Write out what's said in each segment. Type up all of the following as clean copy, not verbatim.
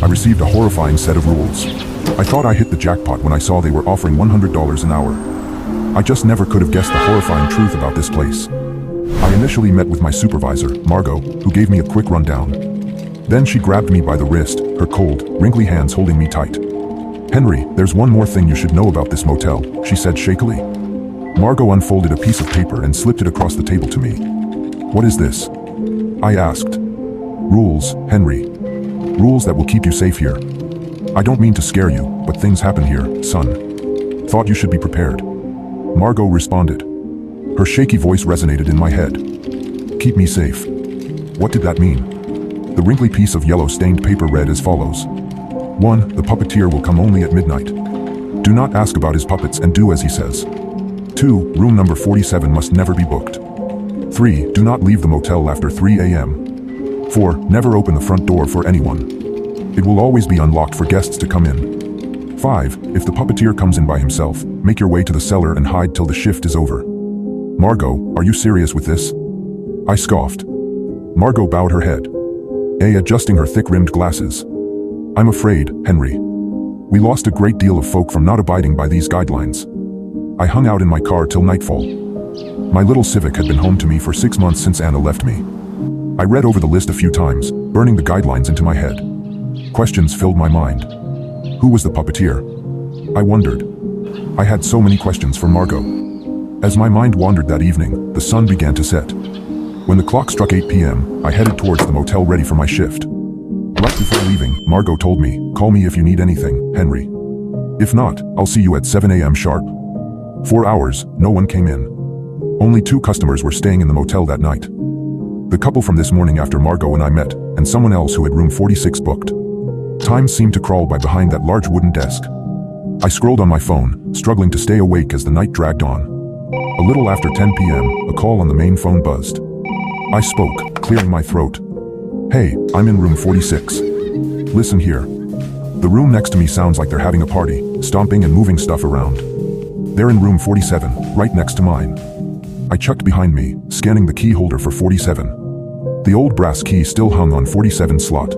I received a horrifying set of rules. I thought I hit the jackpot when I saw they were offering $100 an hour. I just never could have guessed the horrifying truth about this place. I initially met with my supervisor, Margot, who gave me a quick rundown. Then she grabbed me by the wrist, her cold, wrinkly hands holding me tight. "Henry, there's one more thing you should know about this motel," she said shakily. Margot unfolded a piece of paper and slipped it across the table to me. "What is this?" I asked. "Rules, Henry. Rules that will keep you safe here. I don't mean to scare you, but things happen here, son. Thought you should be prepared." Margot responded. Her shaky voice resonated in my head. "Keep me safe." What did that mean? The wrinkly piece of yellow-stained paper read as follows. 1. The puppeteer will come only at midnight. Do not ask about his puppets and do as he says. 2. Room number 47 must never be booked. 3. Do not leave the motel after 3 a.m. 4. Never open the front door for anyone. It will always be unlocked for guests to come in. 5. If the puppeteer comes in by himself, make your way to the cellar and hide till the shift is over. Margot, are you serious with this? I scoffed. Margot bowed her head, adjusting her thick-rimmed glasses. I'm afraid, Henry. We lost a great deal of folk from not abiding by these guidelines. I hung out in my car till nightfall. My little Civic had been home to me for 6 months since Anna left me. I read over the list a few times, burning the guidelines into my head. Questions filled my mind. Who was the puppeteer? I wondered. I had so many questions for Margot. As my mind wandered that evening, the sun began to set. When the clock struck 8 p.m., I headed towards the motel ready for my shift. Right before leaving, Margot told me, "Call me if you need anything, Henry. If not, I'll see you at 7 a.m. sharp." 4 hours, no one came in. Only 2 customers were staying in the motel that night. The couple from this morning after Margot and I met, and someone else who had room 46 booked. Time seemed to crawl by behind that large wooden desk. I scrolled on my phone, struggling to stay awake as the night dragged on. A little after 10 p.m., a call on the main phone buzzed. I spoke, clearing my throat. "Hey, I'm in room 46. Listen here. The room next to me sounds like they're having a party, stomping and moving stuff around. They're in room 47, right next to mine." I checked behind me, scanning the key holder for 47. The old brass key still hung on 47's slot.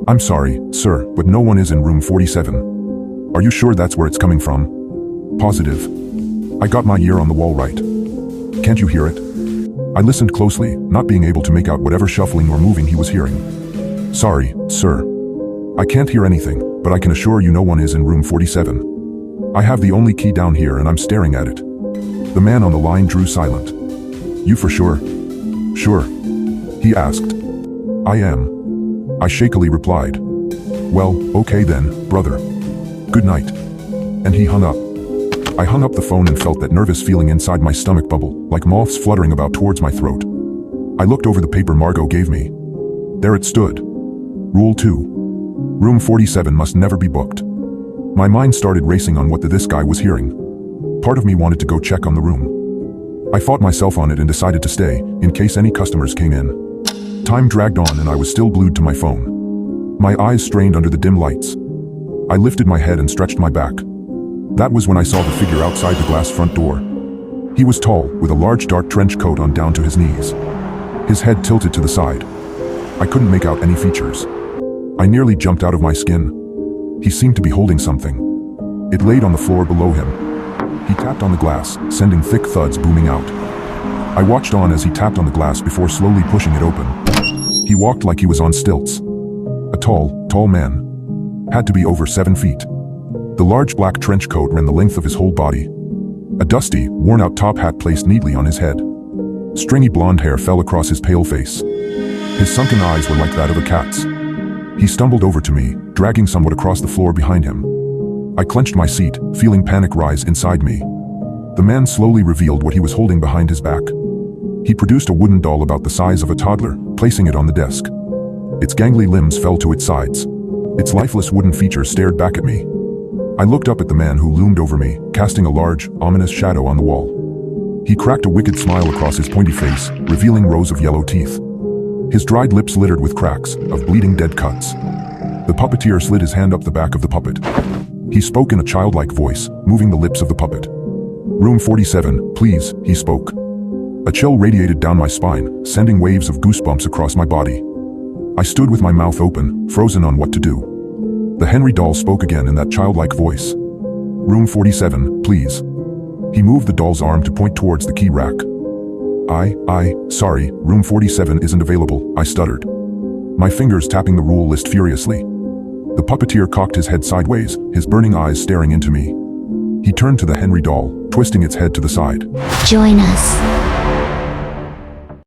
"I'm sorry, sir, but no one is in room 47. Are you sure that's where it's coming from?" "Positive. I got my ear on the wall right. Can't you hear it?" I listened closely, not being able to make out whatever shuffling or moving he was hearing. "Sorry, sir. I can't hear anything, but I can assure you no one is in room 47. I have the only key down here and I'm staring at it." The man on the line drew silent. "You for sure?" "Sure?" he asked. "I am," I shakily replied. "Well, okay then, brother. Good night." And he hung up. I hung up the phone and felt that nervous feeling inside my stomach bubble, like moths fluttering about towards my throat. I looked over the paper Margot gave me. There it stood. Rule 2. Room 47 must never be booked. My mind started racing on what this guy was hearing. Part of me wanted to go check on the room. I fought myself on it and decided to stay, in case any customers came in. Time dragged on and I was still glued to my phone. My eyes strained under the dim lights. I lifted my head and stretched my back. That was when I saw the figure outside the glass front door. He was tall, with a large dark trench coat on down to his knees. His head tilted to the side. I couldn't make out any features. I nearly jumped out of my skin. He seemed to be holding something. It laid on the floor below him. He tapped on the glass, sending thick thuds booming out. I watched on as he tapped on the glass before slowly pushing it open. He walked like he was on stilts. A tall man. Had to be over 7 feet. The large black trench coat ran the length of his whole body. A dusty, worn-out top hat placed neatly on his head. Stringy blonde hair fell across his pale face. His sunken eyes were like that of a cat's. He stumbled over to me, dragging somewhat across the floor behind him. I clenched my seat, feeling panic rise inside me. The man slowly revealed what he was holding behind his back. He produced a wooden doll about the size of a toddler, placing it on the desk. Its gangly limbs fell to its sides. Its lifeless wooden features stared back at me. I looked up at the man who loomed over me, casting a large, ominous shadow on the wall. He cracked a wicked smile across his pointy face, revealing rows of yellow teeth. His dried lips littered with cracks, of bleeding dead cuts. The puppeteer slid his hand up the back of the puppet. He spoke in a childlike voice, moving the lips of the puppet. "Room 47, please," he spoke. A chill radiated down my spine, sending waves of goosebumps across my body. I stood with my mouth open, frozen on what to do. The Henry doll spoke again in that childlike voice. Room 47, please. He moved the doll's arm to point towards the key rack. Sorry, room 47 isn't available, I stuttered, my fingers tapping the rule list furiously. The puppeteer cocked his head sideways, his burning eyes staring into me. He turned to the Henry doll, twisting its head to the side. Join us.